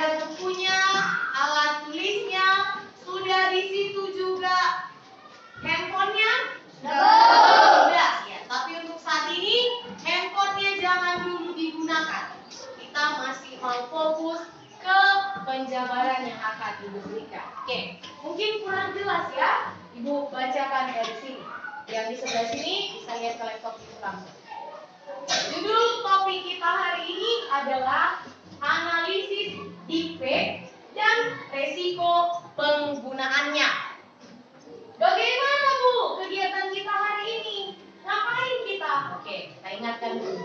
ada bukunya, alat tulisnya, sudah di situ juga handphonenya? Sudah. Ya, tapi untuk saat ini handphonenya jangan dulu digunakan. Kita masih mau fokus ke penjabaran yang akan Ibu berikan. Oke, mungkin kurang jelas ya. Ibu bacakan dari sini. Yang di sebelah sini bisa lihat ke laptop Ibu langsung. Judul topik kita hari ini adalah analisis defect dan resiko penggunaannya. Bagaimana Bu kegiatan kita hari ini? Ngapain kita? Oke, kita ingatkan dulu.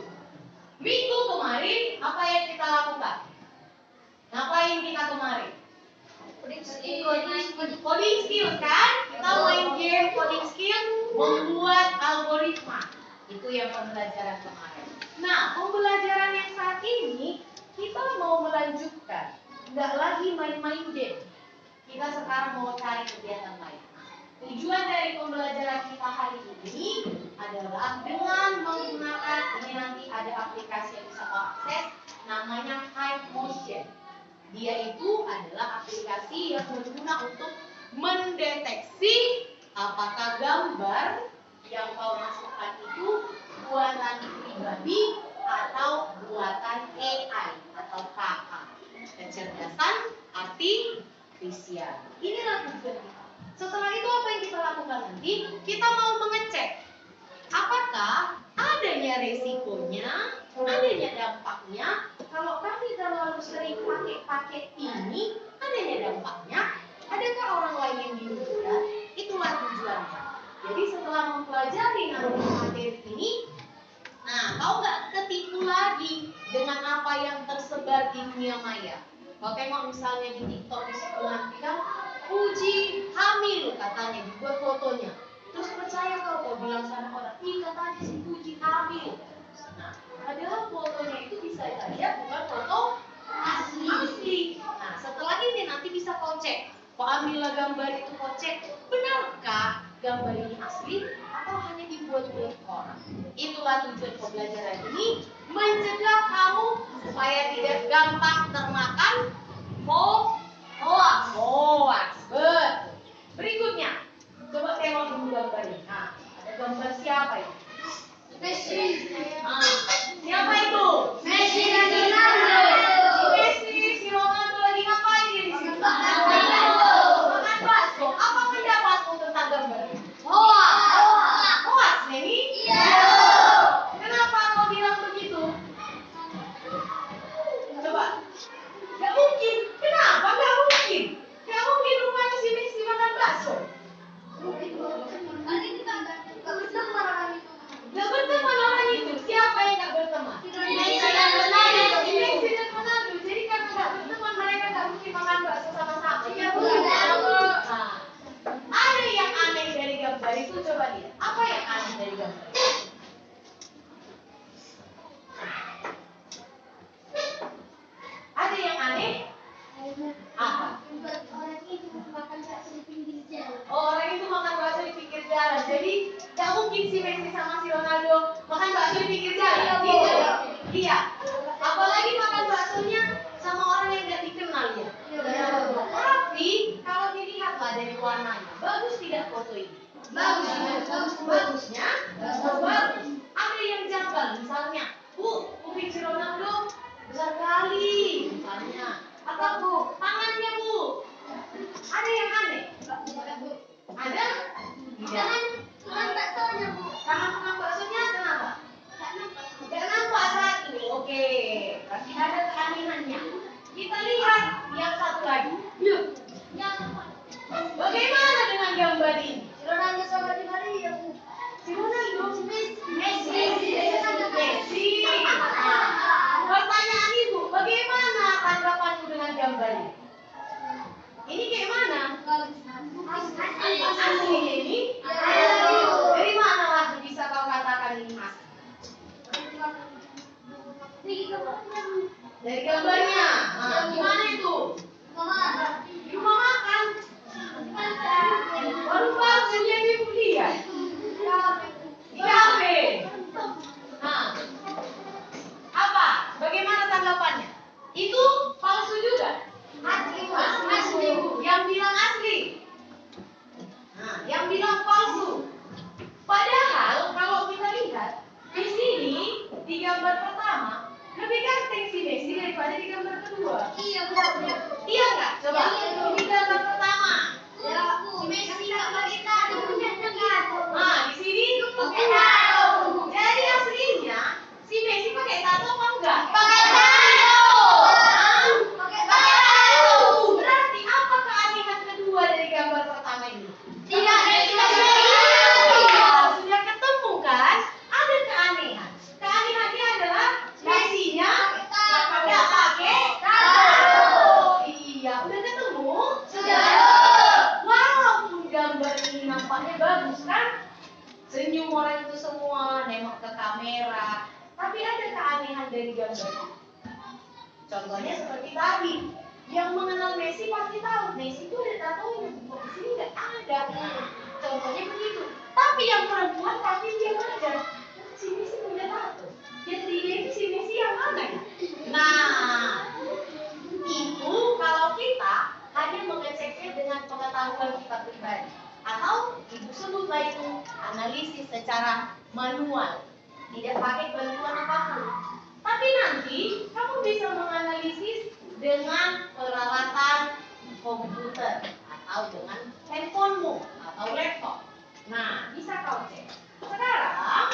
Minggu kemarin apa yang kita lakukan? Ngapain kita kemarin? Coding skill kan? Kita main game coding skill, membuat algoritma. Itu yang pembelajaran kemarin. Nah, pembelajaran yang saat ini kita mau melanjutkan. Nggak lagi main-main game. Kita sekarang mau cari kegiatan lain. Tujuan dari pembelajaran kita hari ini adalah dengan menggunakan, ini nanti ada aplikasi yang bisa kau akses, namanya HiveMotion. Dia itu adalah aplikasi yang berguna untuk mendeteksi apakah gambar yang kau masukkan itu buatan pribadi atau buatan AI atau KA, kecerdasan artifisial. Inilah tujuan kita. Setelah itu apa yang kita lakukan nanti? Kita mau mengecek apakah adanya resikonya, adanya dampaknya. Kalau kami terlalu sering pakai ini, adanya dampaknya. Adakah orang lain yang dirugikan? Itulah tujuannya. Jadi setelah mempelajari nanti materi ini, nah kau nggak ketipu lagi dengan apa yang tersebar di dunia maya. Kau tengok misalnya di TikTok di situ nanti kan uji hamil katanya dibuat fotonya. Terus percaya kau bilang sama orang, ih katanya si uji hamil. Nah, padahal fotonya itu bisa saja bukan foto asli. Nah, setelah ini nanti bisa kau cek. Kau ambillah gambar itu kau cek, benarkah gambar ini asli atau hanya dibuat-buat orang? Itulah tujuan pembelajaran ini, mencegah kamu supaya tidak gampang termakan hoax. Betul. Berikutnya, coba tengok dulu gambar ini. Nah, ada gambar siapa ini? Messi. Siapa itu? Messi dan Ronaldo. Si Ronaldo lagi ngapain dia di sini? Makan bakso. Apa pendapatmu tentang gambar ini? Hoax, Neni? Iya. Kenapa kau bilang begitu? Coba. Gak mungkin. Kenapa gak mungkin? Gak mungkin rupanya si Messi makan bakso. Gak berteman orang itu. Siapa yang gak berteman? Messi dan Ronaldo. Jadi karena gak berteman mereka gak mungkin makan bakso sama-sama. Iya bukan? Nah, ada yang aneh dari gambar itu, coba lihat. Apa yang aneh dari gambar itu? Ada yang aneh? Apa? Orang itu makan bakso di pinggir jalan. Orang itu makan bakso di pinggir jalan. Jadi gak mungkin si Messi sama si Ronaldo makan bakso di pinggir jalan. Iya. Apalagi makan baksonya sama orang yang gak dikenal ya. Tapi kalau dilihatlah dari warnanya, bagus tidak foto ini? Bagusnya bagus. Ada yang janggal, misalnya, Bu, kuping si Ronaldo besar kali, misalnya. Atau Bu, tangannya Bu, ada yang aneh? Ada? Tidak. Tangan baksonya Bu. Tangan baksonya kenapa? Gak nampak satu. Oke, berarti ada keanehannya. Kita lihat yang satu lagi. Yuk. Bagaimana dengan gambar ini? Ronaldo sama Di Maria Bu. Si Ronaldo, Messi. Pertanyaan Ibu, bagaimana tanggapanmu dengan gambar ini? Ini kayak mana? Asli ini? Dari mana lah bisa kau katakan ini asli? Dari gambarnya. Nah, gimana itu? Di rumah makan. Baru palsunya Ibu lihat. Di kafe. Nah, apa? Bagaimana tanggapannya? Itu palsu juga. Contohnya seperti tadi, yang mengenal Messi pasti tahu Messi itu ada tatonya, di sini nggak ada. Contohnya begitu. Tapi yang perempuan pasti dia belajar. Si Messi punya tato. Jadi dia ini si Messi yang mana ya? Nah, itu kalau kita hanya mengeceknya dengan pengetahuan kita pribadi, atau ibu sebutlah itu analisis secara manual, tidak pakai bantuan apapun. Tapi nanti kamu bisa menganalisis dengan peralatan komputer atau dengan handphonemu atau laptop. Nah, bisa kau cek. Sekarang,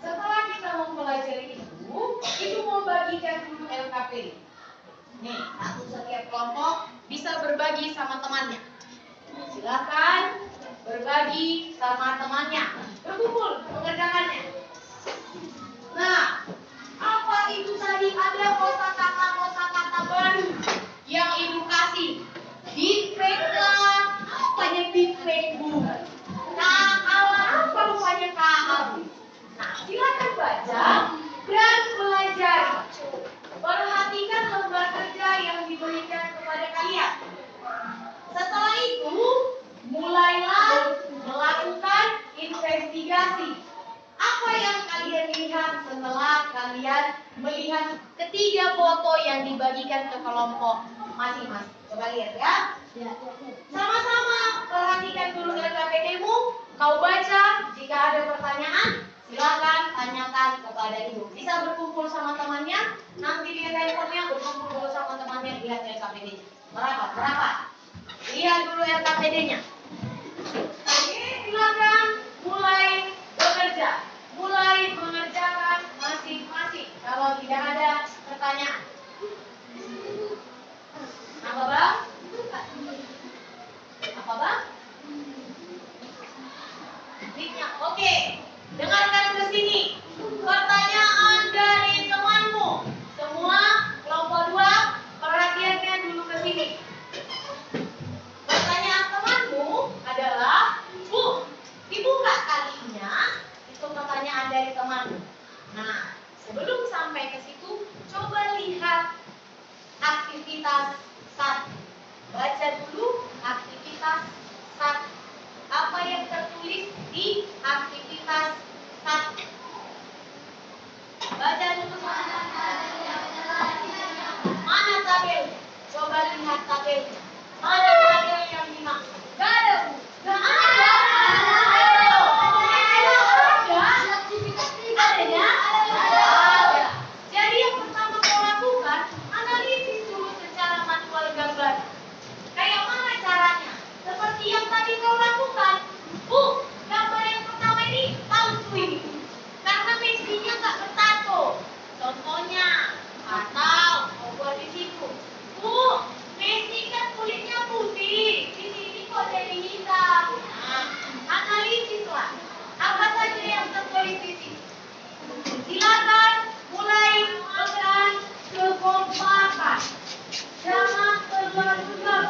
setelah kita mempelajari itu mau bagikan dulu LKPD. Nih, satu setiap kelompok bisa berbagi sama temannya. Silakan berbagi sama temannya. Berkumpul mengerjakannya. Nah, apa itu tadi? Ada kosakata baru yang ibu kasih. Deepfake lah, apanya deepfake bu? Apa rupanya KAB? Nah, silakan baca dan pelajari. Perhatikan lembar kerja yang diberikan kepada kalian. Setelah itu, mulailah melakukan investigasi. Apa yang kalian lihat setelah kalian melihat ketiga foto yang dibagikan ke kelompok masing-masing? Coba lihat ya. Sama-sama perhatikan dulu LKPD-mu. Kau baca, jika ada pertanyaan, silakan tanyakan kepada ibu. Bisa berkumpul sama temannya, nanti lihat handphonenya, berkumpul dulu sama temannya, lihat LKPD-nya. Berapa? Lihat dulu LKPD-nya. Oke, silakan mulai bekerja. Mulai mengerjakan masing-masing. Kalau tidak ada pertanyaan. Apa bang? Apa bang? Oke, dengarkan ke sini. Pertanyaan dari temanmu. Semua kelompok 2, perhatiannya dulu ke sini. Pertanyaan temanmu adalah, Bu, dibuka kalinya. Itu pertanyaan dari temanmu. Nah, sebelum sampai ke situ, coba lihat aktivitas 1. Baca dulu aktivitas 1. Apa yang tertulis di aktivitas 1? Baca dulu. Mana tabel? Coba lihat tabelnya. Mana tabel yang dimaksud? Gak ada, Bu. Gak ada. Adanya? Ada. Jadi yang pertama kau lakukan, analisis dulu secara manual gambar. Kayak mana caranya? Seperti yang tadi kau lakukan. Bu, gambar yang pertama ini palsu ini. Karena Messi-nya nggak bertato. Contohnya, atau kau buat di situ. Bu, Messi kan kulitnya putih. Di sini kok jadi hitam. Nah, analisislah. Apa saja yang tertulis di sini? Silakan mulai dengan kekompakan. Jangan terbang-terbang.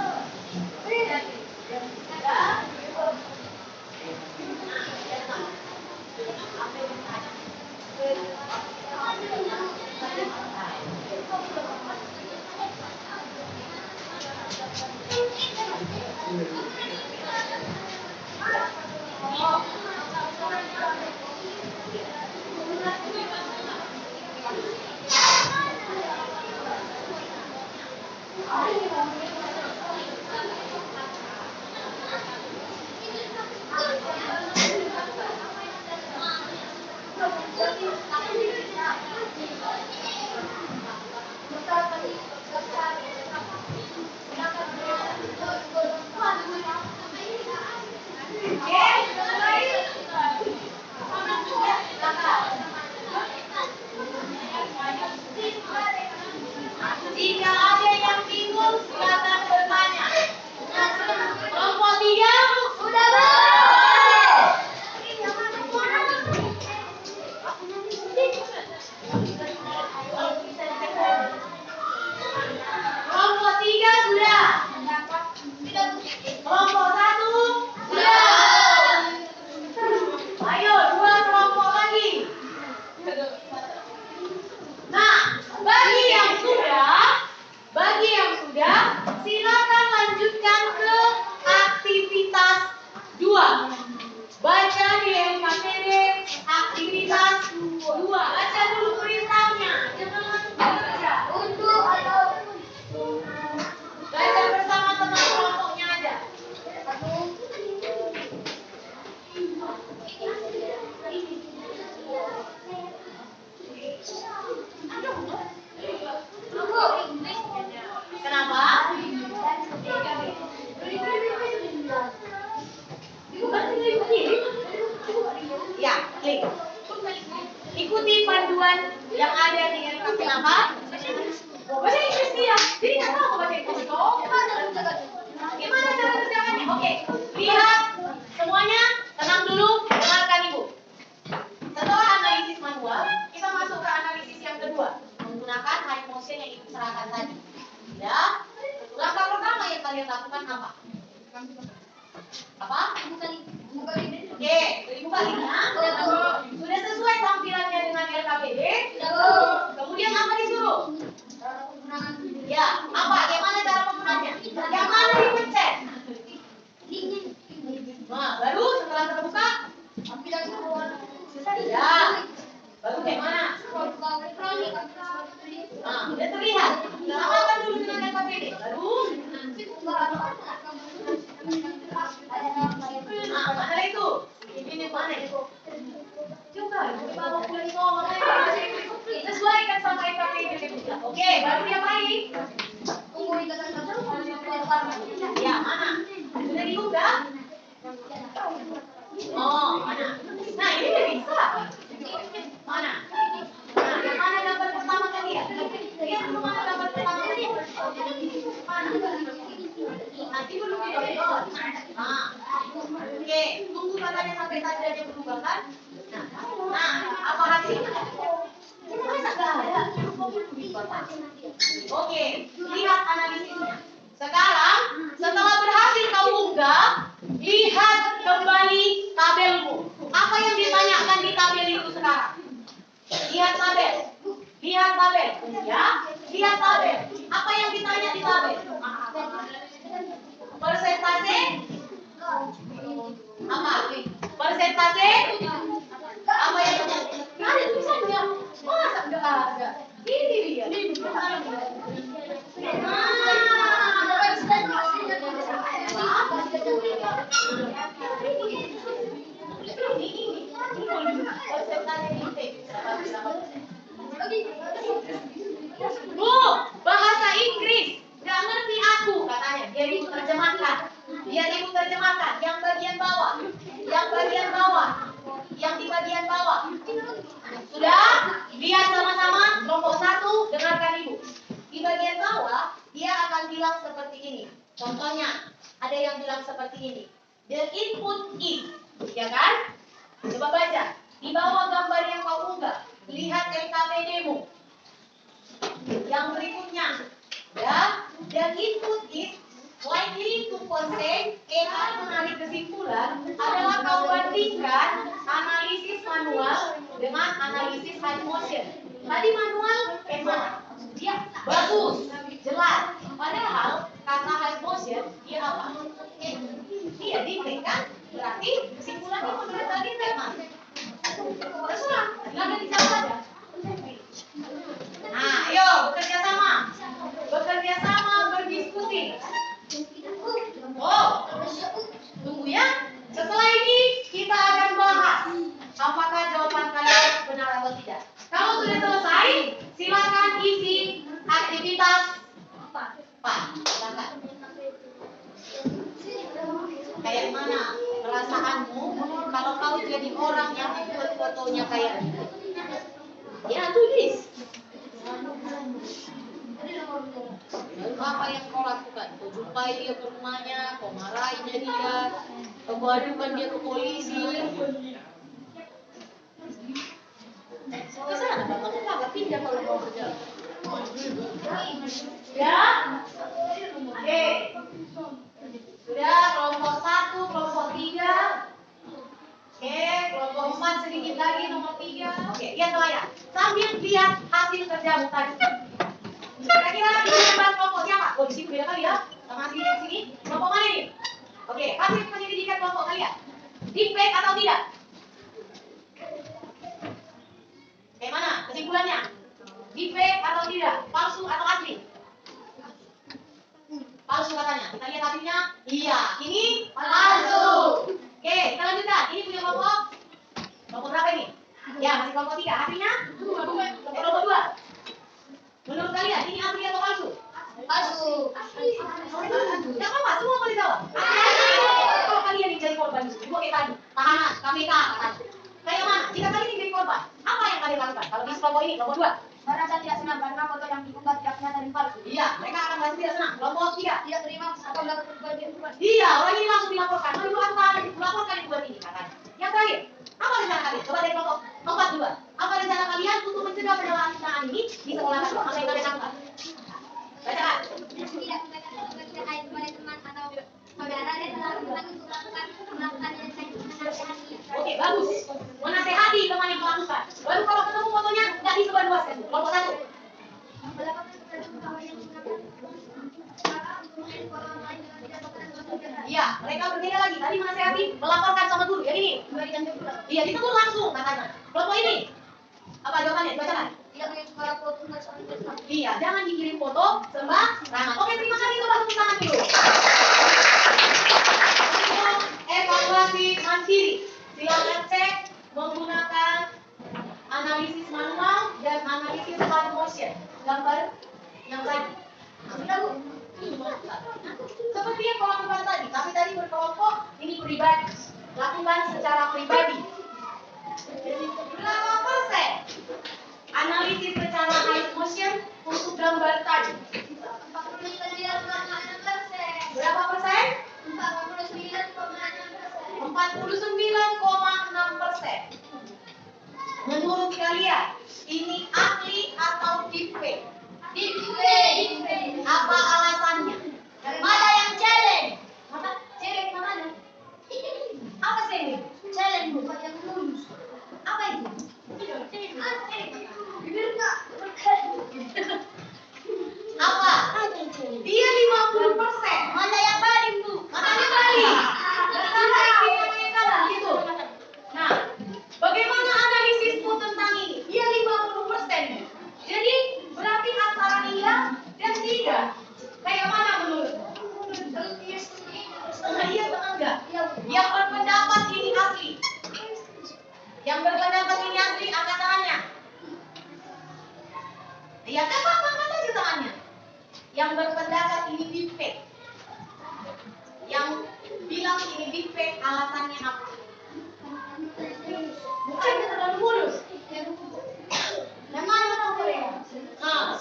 Jika ada yang bingung, silakan bertanya. Kelompok 3 sudah kalian lakukan apa? Apa? Oke, dibuka linknya. Sudah sesuai tampilannya dengan LKPD. Kemudian apa disuruh? Ya, apa? Gimana cara penggunaannya? Yang mana dipencet? Nah, baru setelah terbuka. Ya, baru gimana? Nah, udah terlihat. Samakan dulu dengan LKPD. Baru. Nah, mana itu? Ini mana itu? Juga, kalau kulit sesuaikan sama LKPD. Oke, baru diapain? Ya, mana? Sudah diunggah? Oh, mana? Nah, ini udah bisa. Mana? Nah, yang mana gambar pertama kali ya? Lihat dulu mana gambar pertama kali. Mana? Nanti dulu video. Nah, oke, tunggu katanya sampai tadi aja berubah kan? Nah, apa hasilnya? Nggak ada. Oke, lihat analisisnya. Sekarang, setelah berhasil kau unggah, lihat kembali tabelmu. Apa yang ditanyakan di tabel itu sekarang? Lihat tabel. Lihat tabel. Ya, lihat tabel. Apa yang ditanya di tabel? Persentase? Apa? Persentase? Apa yang ada tulisannya? Masa enggak ada? Ini dia. Bu, bahasa Inggris. Gak ngerti aku katanya. Dia ibu terjemahkan. Dia ibu terjemahkan. Yang bagian bawah. Yang bagian bawah. Yang di bagian bawah. Sudah? Lihat sama-sama. Kelompok 1, dengarkan ibu. Di bagian bawah, dia akan bilang seperti ini. Contohnya, ada yang bilang seperti ini. The input is. Ya kan? Coba baca. Di bawah gambar yang kau unggah. Lihat LKPD-mu. Yang berikutnya. Ya, the input is likely to contain. Akan menarik kesimpulan adalah kau bandingkan analisis manual dengan analisis high motion. Tadi manual mana? Dia bagus, jelas. Padahal kata high motion dia apa? Dia detail kan? Berarti kesimpulannya menurut tadi mas. Terserah, silakan dijawab aja. Nah, ayo bekerja sama. Bekerja sama, berdiskusi. Oh, tunggu ya. Setelah ini kita akan bahas apakah jawaban kalian benar atau tidak. Kalau sudah selesai, silakan isi aktivitas Pak. Silakan. Kayak mana perasaanmu kalau kau jadi orang yang ikut fotonya kayak gitu? Ya, tulis. Lalu apa yang kau lakukan? Kau jumpai dia ke rumahnya, kau marahin dia, kau adukan dia ke polisi. Ke sana, Bapak pindah kalau mau berjalan. Ya? Oke. Sudah, kelompok 1, kelompok 3. Oke, kelompok 4 sedikit lagi, nomor 3. Oke, lihat ke layar. Sambil lihat hasil kerjamu tadi. Kira-kira ini membahas kelompok siapa? Oh, di sini beda kali ya. Sama hasil di sini. Kelompok mana ini? Oke, hasil penyelidikan kelompok kalian. Deepfake atau tidak? Bagaimana kesimpulannya? Deepfake atau tidak? Palsu atau asli? Palsu katanya. Kita lihat hasilnya. Iya, ini palsu. Oke, kita lanjutkan. Ini punya kelompok. Kelompok berapa ini? Ya, masih kelompok 3. Hasilnya? Kelompok 2. Menurut kalian, ini asli atau palsu? Palsu. Tidak apa-apa, semua boleh jawab. Kalau kalian yang jadi korban, ibu kayak tadi, tahanan, KPK, kayak mana? Jika kalian yang jadi korban, apa yang kalian lakukan? Kalau di kelompok ini, kelompok 2. Merasa tidak senang karena foto yang diunggah tidak nyata dan palsu. Iya, mereka akan merasa tidak senang. Kelompok 3. Tidak terima atau mendapat kebahagiaan bukan. Iya, orang ini langsung dilaporkan. Mau dilaporkan, melaporkan yang buat ini katanya. Yang terakhir, apa rencana kalian? Coba dari kelompok 4 2. Apa rencana kalian untuk mencegah penyalahgunaan ini di sekolah kalian? Apa yang kalian lakukan? Bacakan. Tidak memberikan ayat kepada teman Iya, mereka berbeda lagi. Tadi menasehati melaporkan sama guru. Yang ini. Iya, kita tuh langsung katanya. Kelompok ini. Apa jawabannya? Bacakan. Iya, jangan dikirim foto sembarangan. Oke, terima kasih. Coba tepuk tangan dulu. Untuk evaluasi mandiri, silakan cek menggunakan analisis manual dan analisis slow motion. Gambar yang tadi. Seperti yang kau lakukan tadi, tapi tadi berkelompok, ini pribadi. Lakukan secara pribadi. Berapa persen analisis secara high motion untuk gambar tadi? Berapa persen? 49,6%. Menurut kalian, ini asli atau deepfake? Apa alasannya? Mana yang challenge? Mana? Challenge mana? Apa challenge? Challenge bukan yang lulus. Apa itu? Apa? Dia 50%. Mana yang paling bu? Makanya kali. Gitu. Nah, bagaimana analisismu tentang ini? Dia 50%. Jadi berarti antara iya dan tidak. Kayak mana menurutmu? Setengah iya, setengah enggak? Yang berpendapat ini asli. Yang berpendapat ini asli, angkat tangannya. Ya kan, Pak, angkat aja tangannya. Yang berpendapat ini deepfake. Yang bilang ini deepfake, alasannya apa? Bukannya terlalu mulus. Memang orang Korea. Nah,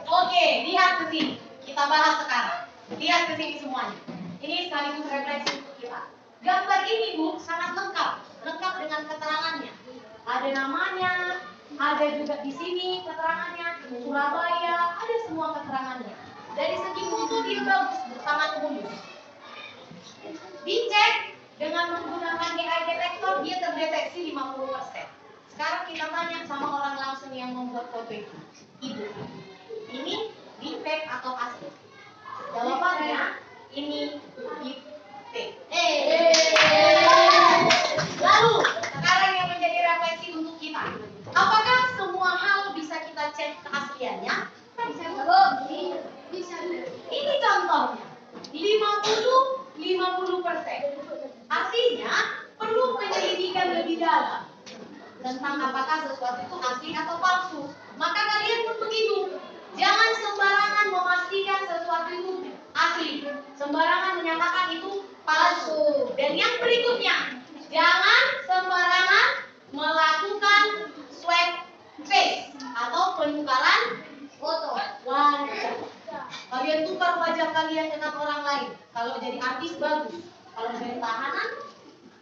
oke, lihat ke sini. Kita bahas sekarang. Lihat ke sini semuanya. Ini sekaligus refleksi untuk kita. Gambar ini, Bu, sangat lengkap. Lengkap dengan keterangannya. Ada namanya, ada juga di sini keterangannya. Surabaya, ada semua keterangannya. Dari segi foto dia bagus, sangat mulus. Dicek dengan menggunakan AI detektor, dia terdeteksi 50%. Sekarang kita tanya sama orang langsung yang membuat foto itu. Ibu, ini deepfake atau asli? Jawabannya, ini deepfake. Lalu, sekarang yang menjadi refleksi untuk kita. Apakah semua hal bisa kita cek keasliannya? Bisa. Ini contohnya. 50-50%. Artinya, perlu penyelidikan lebih dalam tentang apakah sesuatu itu asli atau palsu. Maka kalian pun begitu. Jangan sembarangan memastikan sesuatu itu asli. Sembarangan menyatakan itu palsu. Dan yang berikutnya, jangan sembarangan melakukan swab face atau penukaran Foto. wajah. Kalian tukar wajah kalian dengan orang lain. Kalau jadi artis bagus. Kalau jadi tahanan,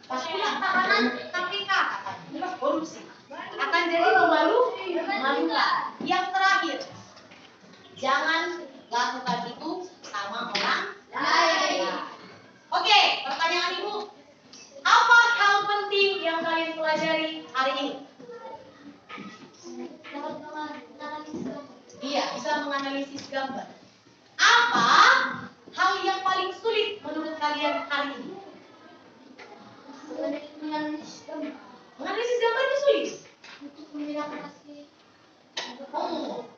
pastilah tahanan KPK katanya. Korupsi. Akan jadi memalukan. Yang terakhir, jangan lakukan itu sama orang lain. Oke, pertanyaan Ibu. Apa hal penting yang kalian pelajari hari ini? Iya, bisa menganalisis gambar. Apa hal yang paling sulit menurut kalian hari ini? Menganalisis gambar itu sulit.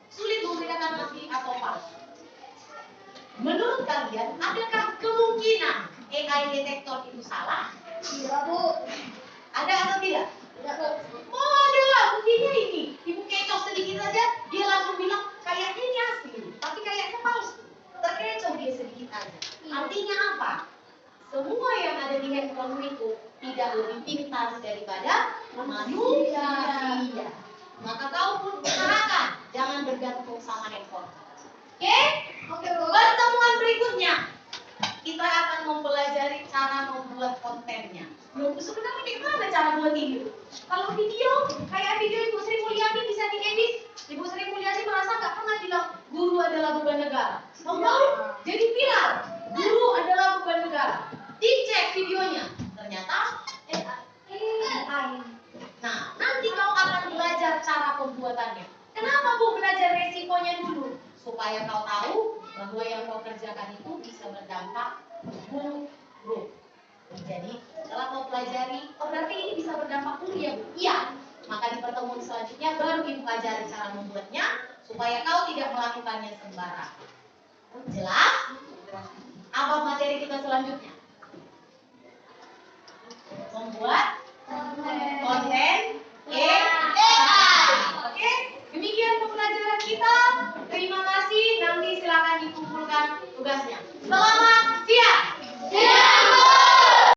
Sulit membedakan asli atau palsu. Menurut kalian, adakah kemungkinan AI detektor itu salah? Iya, Bu. Ada atau tidak? Tidak, Bu. Oh, ada lah. Buktinya ini. Ibu kecoh sedikit saja, dia langsung bilang kayaknya ini asli, tapi kayaknya palsu. Terkecoh dia sedikit aja. Artinya apa? Semua yang ada di handphone itu tidak lebih pintar daripada manusia. Maka kau pun usahakan jangan bergantung sama handphone. Oke? Oke, Bu. Pertemuan berikutnya kita akan mempelajari cara membuat kontennya. Loh, sebenarnya gimana cara buat video? Kalau video, kayak video Ibu Sri Mulyani bisa diedit. Ibu Sri Mulyani merasa nggak pernah bilang guru adalah beban negara. Tahu? Jadi viral. Guru adalah beban negara. Dicek videonya. Ternyata AI. Nah, nanti kau akan belajar cara pembuatannya. Kenapa Bu belajar resikonya dulu? supaya kau tahu bahwa yang kau kerjakan itu bisa berdampak buruk. Jadi setelah kau pelajari, oh berarti ini bisa berdampak buruk ya Bu? Iya. Maka di pertemuan selanjutnya baru Ibu pelajari cara membuatnya supaya kau tidak melakukannya sembarang. Jelas? Apa materi kita selanjutnya? Membuat konten